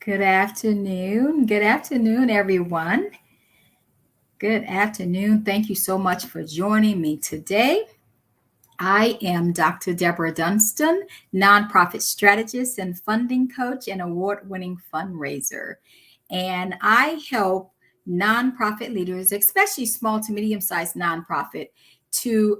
Good afternoon. Good afternoon, everyone. Good afternoon. Thank you so much for joining me today. I am DrDebra Dunston, nonprofit strategist and funding coach and award winning fundraiser. And I help nonprofit leaders, especially small to medium sized nonprofit, to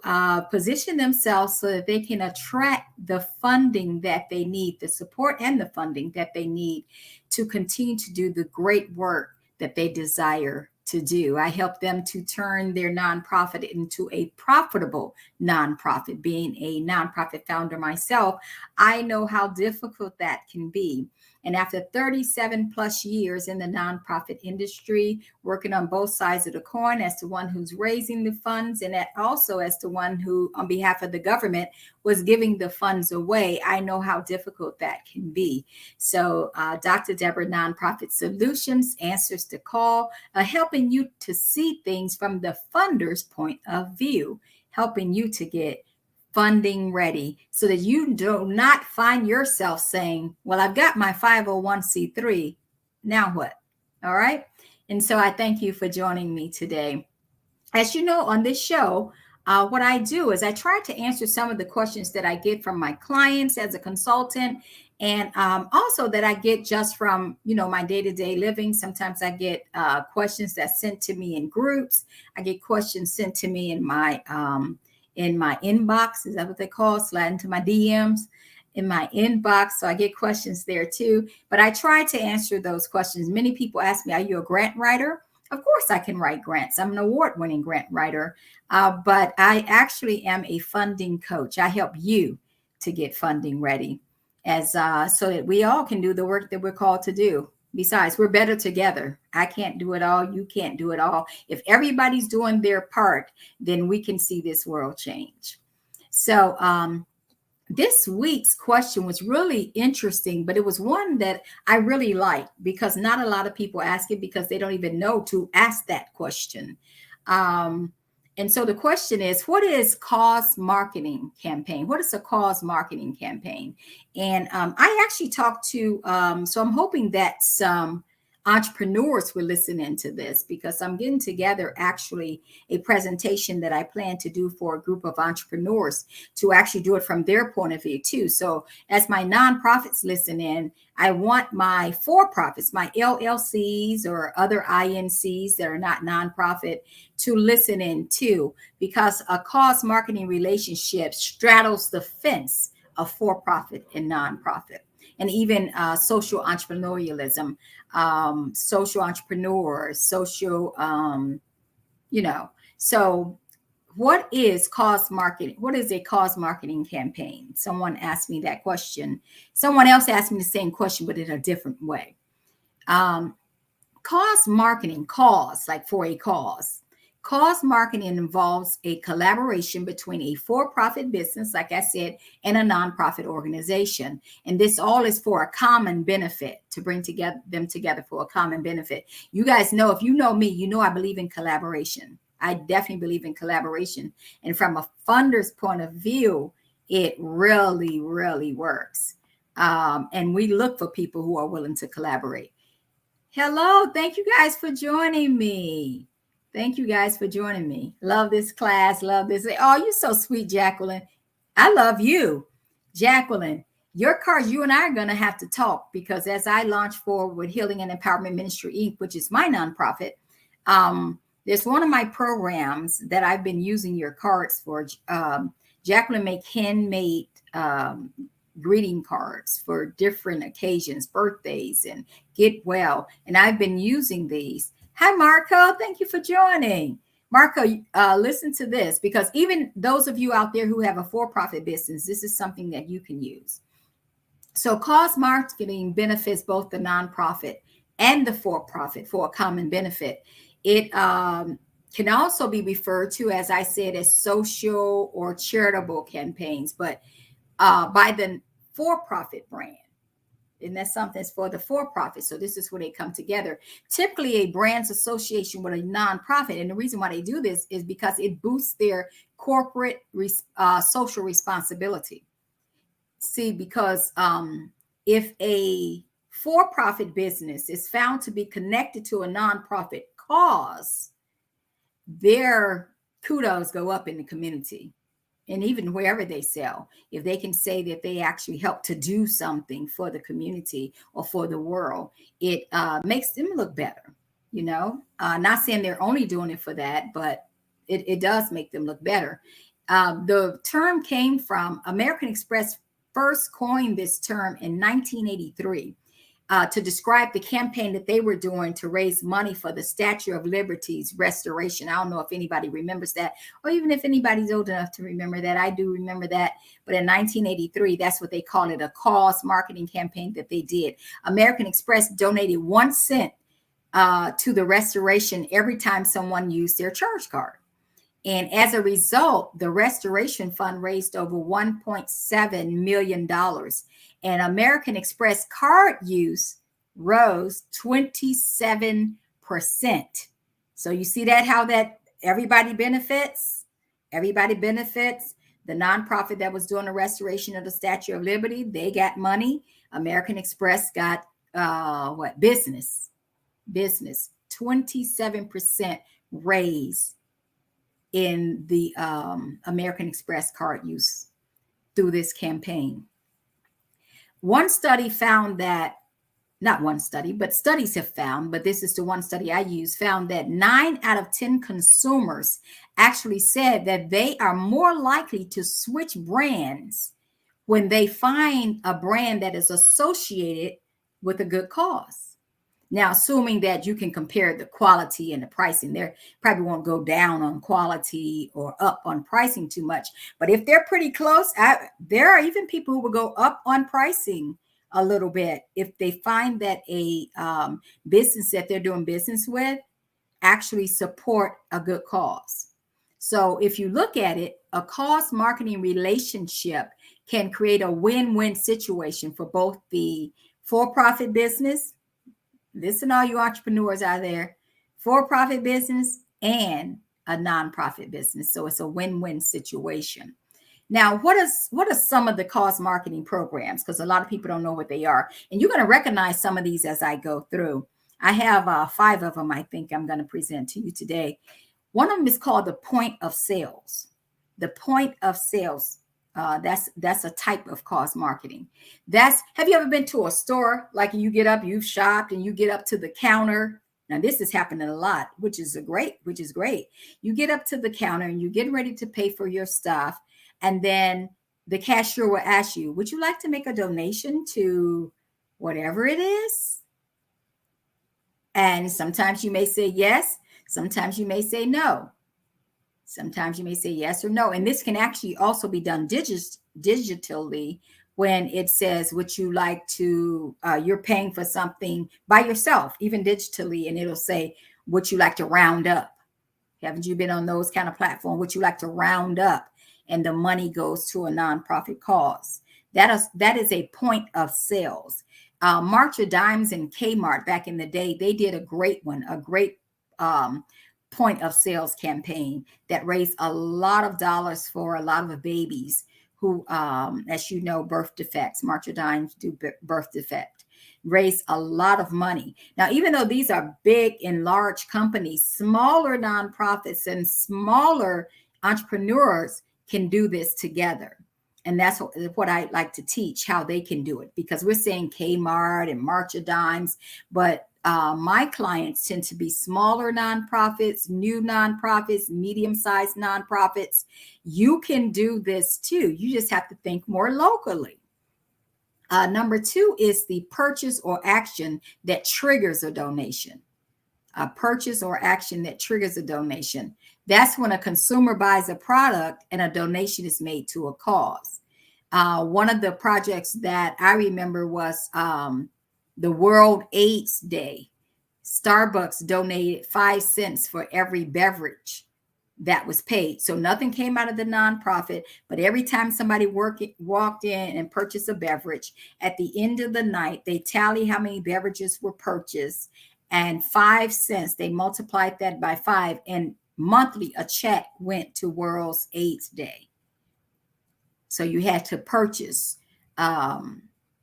position themselves so that they can attract the funding that they need, the support and the funding that they need to continue to do the great work that they desire to do. I help them to turn their nonprofit into a profitable nonprofit. Being a nonprofit founder myself, I know how difficult that can be. And after 37 plus years in the nonprofit industry, working on both sides of the coin as the one who's raising the funds and also as the one who, on behalf of the government, was giving the funds away, I know how difficult that can be. So, DrDebra Nonprofit Solutions answers the call, helping you to see things from the funder's point of view, helping you to get funding ready so that you do not find yourself saying, well, I've got my 501c3. Now what? All right. And so I thank you for joining me today. As you know, on this show, what I do is I try to answer some of the questions that I get from my clients as a consultant, and also that I get just from my day-to-day living. Sometimes I get questions that sent to me in groups. I get questions sent to me in my inbox. Is that what they call it? Slide into my DMs in my inbox. So I get questions there too. But I try to answer those questions. Many people ask me, are you a grant writer? Of course, I can write grants. I'm an award-winning grant writer, but I actually am a funding coach. I help you to get funding ready, as so that we all can do the work that we're called to do. Besides, we're better together. I can't do it all. You can't do it all. If everybody's doing their part, then we can see this world change. So, this week's question was really interesting, but it was one that I really liked because not a lot of people ask it because they don't even know to ask that question. Um, and so the question is, what is cause marketing campaign? What is a cause marketing campaign? And I actually talked to, so I'm hoping that some entrepreneurs will listen into this because I'm getting together actually a presentation that I plan to do for a group of entrepreneurs to actually do it from their point of view too. So as my nonprofits listen in, I want my for-profits, my LLCs or other INCs that are not nonprofit to listen in too, because a cause marketing relationship straddles the fence of for-profit and nonprofit, and even social entrepreneurialism, social entrepreneurs, social, so what is cause marketing? What is a cause marketing campaign? Someone asked me that question. Someone else asked me the same question, but in a different way. Cause marketing, cause, like for a cause. Cause marketing involves a collaboration between a for-profit business, like I said, and a nonprofit organization. And this all is for a common benefit, to bring them together for a common benefit. You guys know, if you know me, you know I believe in collaboration. I definitely believe in collaboration. And from a funder's point of view, it really, really works. And we look for people who are willing to collaborate. Hello. Thank you guys for joining me. Thank you guys for joining me. Love this class. Love this. Oh, you're so sweet, Jacqueline. I love you. Jacqueline, your cards, you and I are going to have to talk because as I launch forward with Healing and Empowerment Ministry, Inc., which is my nonprofit, there's one of my programs that I've been using your cards for. Jacqueline make handmade greeting cards for different occasions, birthdays, and get well. And I've been using these. Hi, Marco. Thank you for joining. Marco, listen to this, because even those of you out there who have a for-profit business, this is something that you can use. So cause marketing benefits both the nonprofit and the for-profit for a common benefit. It can also be referred to, as I said, as social or charitable campaigns, but by the for-profit brand. And that's something that's for the for-profit. So this is where they come together. Typically, a brand's association with a nonprofit, and the reason why they do this is because it boosts their corporate social responsibility. See, because if a for-profit business is found to be connected to a nonprofit cause, their kudos go up in the community. And even wherever they sell, if they can say that they actually help to do something for the community or for the world, it makes them look better. Not saying they're only doing it for that, but it does make them look better. The term came from American Express first coined this term in 1983 to describe the campaign that they were doing to raise money for the Statue of Liberty's restoration. I don't know if anybody remembers that, or even if anybody's old enough to remember that. I do remember that. But in 1983, that's what they call it, a cause marketing campaign that they did. American Express donated 1 cent to the restoration every time someone used their charge card. And as a result, the restoration fund raised over $1.7 million. And American Express card use rose 27%. So you see that, how that everybody benefits? Everybody benefits. The nonprofit that was doing the restoration of the Statue of Liberty, they got money. American Express got business. 27% raise in the American Express card use through this campaign. One study found that, not one study, but studies have found, but this is the one study I use, found that 9 out of 10 consumers actually said that they are more likely to switch brands when they find a brand that is associated with a good cause. Now, assuming that you can compare the quality and the pricing, there probably won't go down on quality or up on pricing too much. But if they're pretty close, there are even people who will go up on pricing a little bit if they find that a business that they're doing business with actually support a good cause. So if you look at it, a cause marketing relationship can create a win-win situation for both the for-profit business. Listen, all you entrepreneurs out there, for-profit business and a nonprofit business. So it's a win-win situation. Now, what are some of the cause marketing programs? Because a lot of people don't know what they are. And you're going to recognize some of these as I go through. I have 5 of them I think I'm going to present to you today. One of them is called the point of sales. The point of sales. That's a type of cause marketing. Have you ever been to a store, like you get up, you've shopped and you get up to the counter? Now this is happening a lot, which is great. You get up to the counter and you're getting ready to pay for your stuff. And then the cashier will ask you, would you like to make a donation to whatever it is? And sometimes you may say yes. Sometimes you may say no. Sometimes you may say yes or no. And this can actually also be done digitally when it says, would you like to, you're paying for something by yourself, even digitally, and it'll say, would you like to round up? Haven't you been on those kind of platforms? Would you like to round up? And the money goes to a nonprofit cause. That is a point of sales. March of Dimes and Kmart back in the day, they did a great one, point of sales campaign that raised a lot of dollars for a lot of the babies who, as you know, birth defects. March of Dimes do birth defect, raise a lot of money. Now, even though these are big and large companies, smaller nonprofits and smaller entrepreneurs can do this together. And that's what I like to teach, how they can do it, because we're saying Kmart and March of Dimes, but my clients tend to be smaller nonprofits, new nonprofits, medium-sized nonprofits. You can do this too. You just have to think more locally. Number 2 is the purchase or action that triggers a donation. A purchase or action that triggers a donation. That's when a consumer buys a product and a donation is made to a cause. One of the projects that I remember was the World AIDS Day. Starbucks donated 5 cents for every beverage that was paid. So nothing came out of the nonprofit, but every time somebody walked in and purchased a beverage, at the end of the night, they tally how many beverages were purchased, and 5 cents, they multiplied that by 5, and monthly a check went to World AIDS Day. So you had to purchase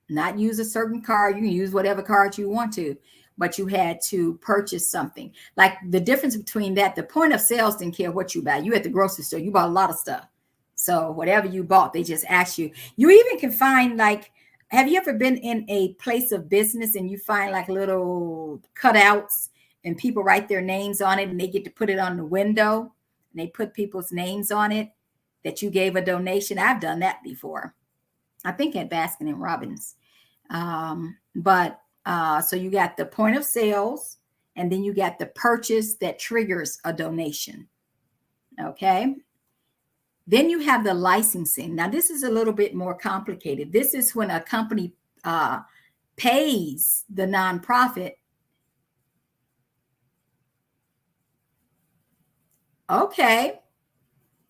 not use a certain card. You can use whatever card you want to, but you had to purchase something. Like the difference between that, the point of sales didn't care what you buy. You at the grocery store, you bought a lot of stuff. So whatever you bought, they just asked you. You even can find like, have you ever been in a place of business and you find like little cutouts and people write their names on it and they get to put it on the window and they put people's names on it that you gave a donation? I've done that before. I think at Baskin and Robbins. So you got the point of sales, and then you got the purchase that triggers a donation. Okay. Then you have the licensing. Now, this is a little bit more complicated. This is when a company pays the nonprofit. Okay.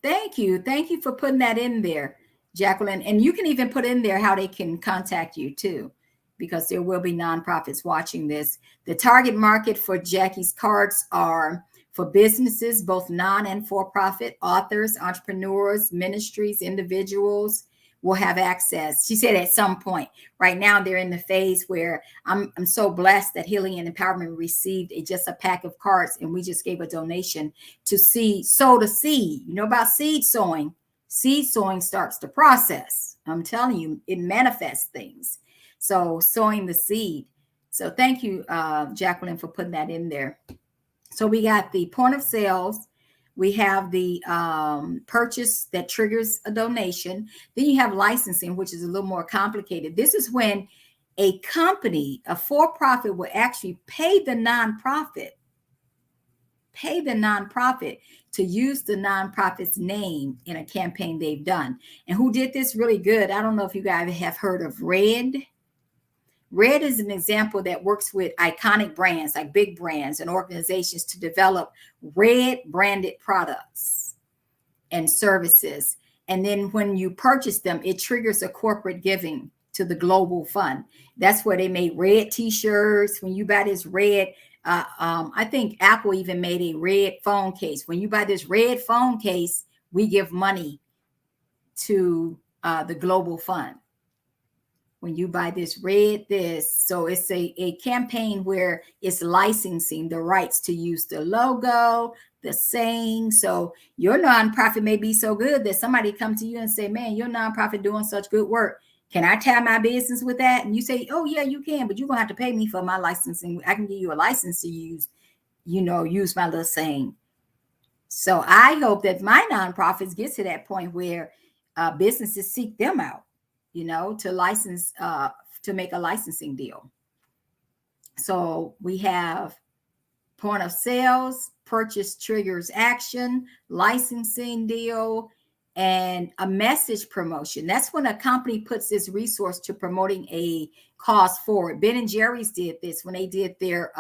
Thank you. Thank you for putting that in there, Jacqueline. And you can even put in there how they can contact you too, because there will be nonprofits watching this. The target market for Jackie's cards are for businesses, both non and for-profit, authors, entrepreneurs, ministries, individuals will have access. She said at some point. Right now, they're in the phase where I'm so blessed that Healing and Empowerment received just a pack of cards, and we just gave a donation to sow the seed. You know about seed sowing? Seed sowing starts the process. I'm telling you, it manifests things. So sowing the seed. So thank you, Jacqueline, for putting that in there. So we got the point of sales. We have the purchase that triggers a donation. Then you have licensing, which is a little more complicated. This is when a company, a for-profit, will actually pay the nonprofit to use the nonprofit's name in a campaign they've done. And who did this really good? I don't know if you guys have heard of Red. Red is an example that works with iconic brands, like big brands and organizations, to develop Red branded products and services. And then when you purchase them, it triggers a corporate giving to the global fund. That's where they made Red t-shirts. When you buy this Red, I think Apple even made a Red phone case. When you buy this Red phone case, we give money to the global fund. When you buy this Red this. So it's a campaign where it's licensing the rights to use the logo, the saying. So your nonprofit may be so good that somebody come to you and say, man, your nonprofit doing such good work. Can I tag my business with that? And you say, oh yeah, you can, but you're gonna have to pay me for my licensing. I can give you a license to use my little saying. So I hope that my nonprofits get to that point where businesses seek them out, to license, to make a licensing deal. So we have point of sales, purchase triggers action, licensing deal, and a message promotion. That's when a company puts this resource to promoting a cause forward. Ben & Jerry's did this when they did their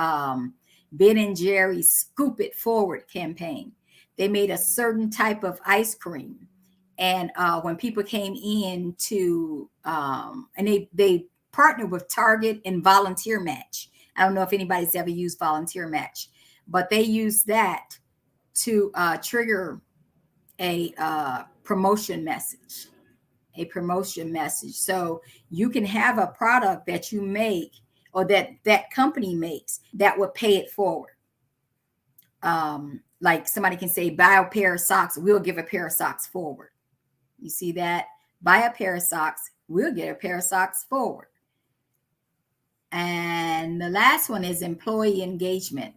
Ben & Jerry's Scoop It Forward campaign. They made a certain type of ice cream. And when people came in to, and they partnered with Target and Volunteer Match. I don't know if anybody's ever used Volunteer Match, but they used that to trigger a promotion message. So you can have a product that you make or that company makes that would pay it forward. Like somebody can say, buy a pair of socks, we'll give a pair of socks forward. You see that? Buy a pair of socks, we'll get a pair of socks forward. And the last one is employee engagement.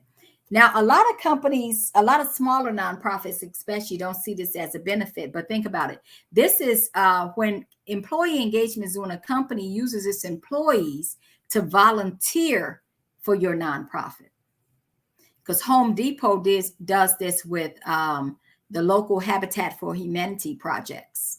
Now, a lot of companies, a lot of smaller nonprofits especially, don't see this as a benefit, but think about it. This is when employee engagement is when a company uses its employees to volunteer for your nonprofit. Because Home Depot does this with the local Habitat for Humanity projects.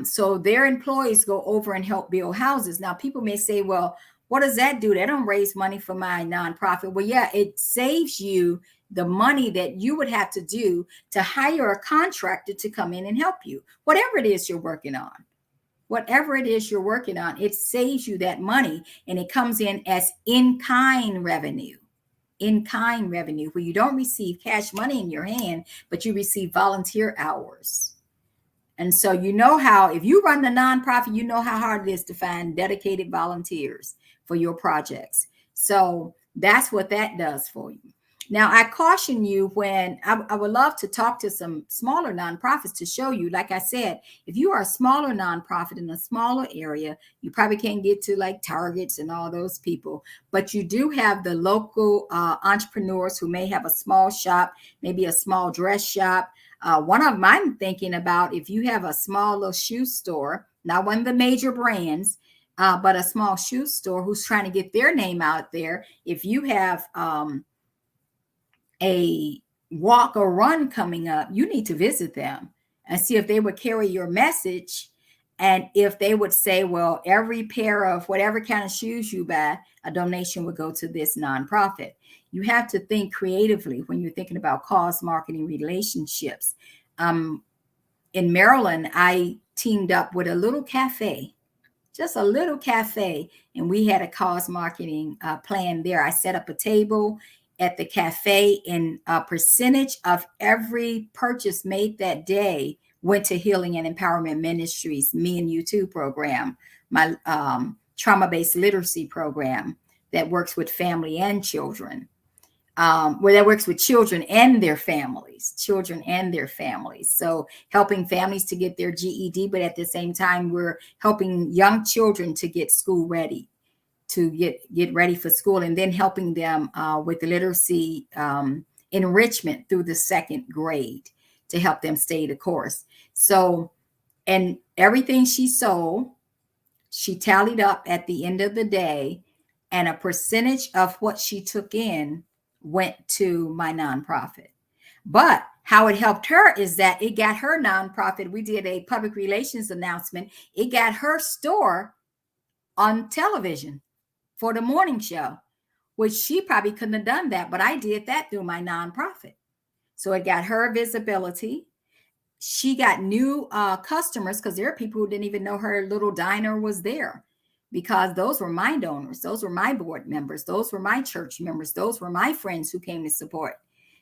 So their employees go over and help build houses. Now, people may say, well, what does that do? They don't raise money for my nonprofit. Well, yeah, it saves you the money that you would have to do to hire a contractor to come in and help you. Whatever it is you're working on, it saves you that money, and it comes in as in-kind revenue. In-kind revenue, where you don't receive cash money in your hand, but you receive volunteer hours. And so you know how, if you run a nonprofit, you know how hard it is to find dedicated volunteers for your projects. So that's what that does for you. Now, I caution you when I would love to talk to some smaller nonprofits to show you, like I said, if you are a smaller nonprofit in a smaller area, you probably can't get to like Targets and all those people, but you do have the local entrepreneurs who may have a small shop, maybe a small dress shop. One of them I'm thinking about, if you have a small little shoe store, not one of the major brands, but a small shoe store who's trying to get their name out there. If you have a walk or run coming up, you need to visit them and see if they would carry your message. And if they would say, well, every pair of whatever kind of shoes you buy, a donation would go to this nonprofit. You have to think creatively when you're thinking about cause marketing relationships. In Maryland, I teamed up with a little cafe, just a little cafe, and we had a cause marketing plan there. I set up a table at the cafe, and a percentage of every purchase made that day went to Healing and Empowerment Ministries, Me and You Too program, my trauma-based literacy program that works with family and children, where that works with children and their families. So helping families to get their GED, but at the same time, we're helping young children to get school ready, to get ready for school, and then helping them with the literacy enrichment through the second grade to help them stay the course. So, and everything she sold, she tallied up at the end of the day, and a percentage of what she took in went to my nonprofit. But how it helped her is that it got her nonprofit. We did a public relations announcement. It got her store on television for the morning show, which she probably couldn't have done that, but I did that through my nonprofit. So it got her visibility. She got new customers, because there are people who didn't even know her little diner was there, because those were my donors. Those were my board members. Those were my church members. Those were my friends who came to support.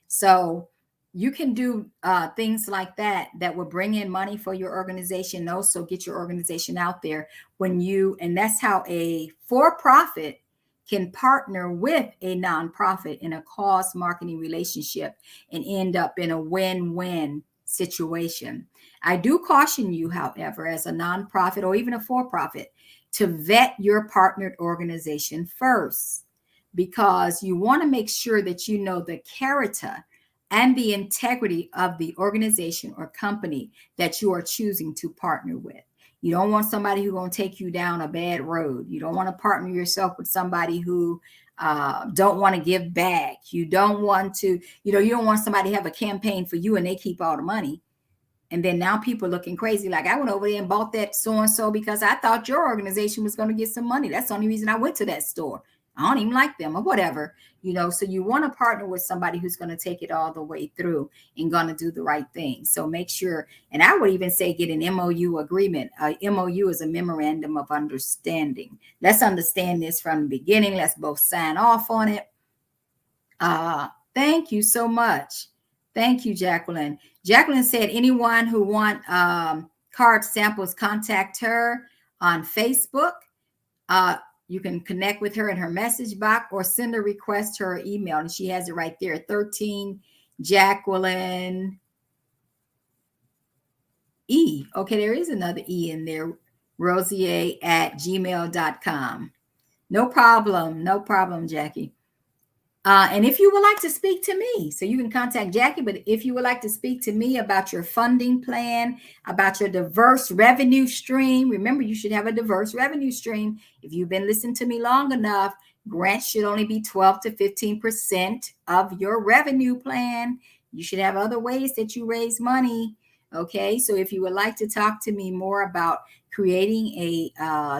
So you can do things like that will bring in money for your organization, and also get your organization out there and that's how a for-profit can partner with a nonprofit in a cause marketing relationship and end up in a win-win situation. I do caution you, however, as a nonprofit or even a for-profit, to vet your partnered organization first, because you want to make sure that you know the character and the integrity of the organization or company that you are choosing to partner with. You don't want somebody who's going to take you down a bad road. You don't want to partner yourself with somebody who don't want to give back. You don't want to, you don't want somebody to have a campaign for you and they keep all the money. And then now people are looking crazy. Like, I went over there and bought that so-and-so because I thought your organization was going to get some money. That's the only reason I went to that store. I don't even like them or whatever, so you want to partner with somebody who's going to take it all the way through and going to do the right thing. So make sure, and I would even say get an MOU agreement. MOU is a memorandum of understanding. Let's understand this from the beginning. Let's both sign off on it. Thank you so much. Thank you, Jacqueline. Jacqueline said, anyone who want card samples, contact her on Facebook. You can connect with her in her message box or send a request to her email. And she has it right there, 13 Jacqueline E. Okay, there is another E in there, rosier@gmail.com. No problem, Jackie. And if you would like to speak to me, so you can contact Jackie, but if you would like to speak to me about your funding plan, about your diverse revenue stream, remember, you should have a diverse revenue stream. If you've been listening to me long enough, grants should only be 12 to 15% of your revenue plan. You should have other ways that you raise money. Okay, so if you would like to talk to me more about creating a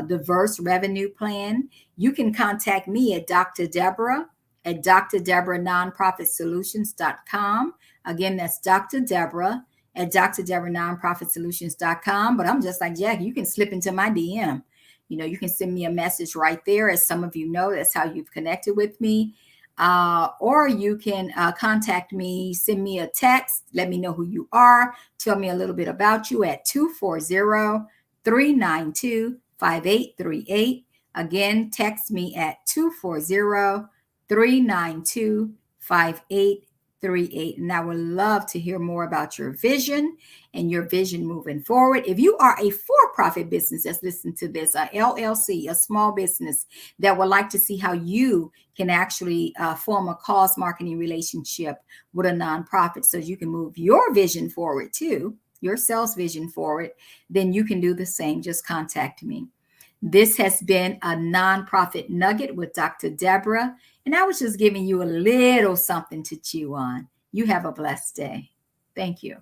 diverse revenue plan, you can contact me at DrDebra at DrDebraNonprofitSolutions.com. Again, that's DrDebra at DrDebraNonprofitSolutions.com. But I'm just like Jackie, you can slip into my DM. You can send me a message right there. As some of you know, that's how you've connected with me. or you can contact me, send me a text, let me know who you are, tell me a little bit about you at 240-392-5838. Again, text me at 240-392-5838. And I would love to hear more about your vision and your vision moving forward. If you are a for-profit business that's listening to this, a LLC, a small business that would like to see how you can actually form a cause marketing relationship with a nonprofit so you can move your vision forward too, your sales vision forward, then you can do the same. Just contact me. This has been a nonprofit nugget with Dr. Deborah, and I was just giving you a little something to chew on. You have a blessed day. Thank you.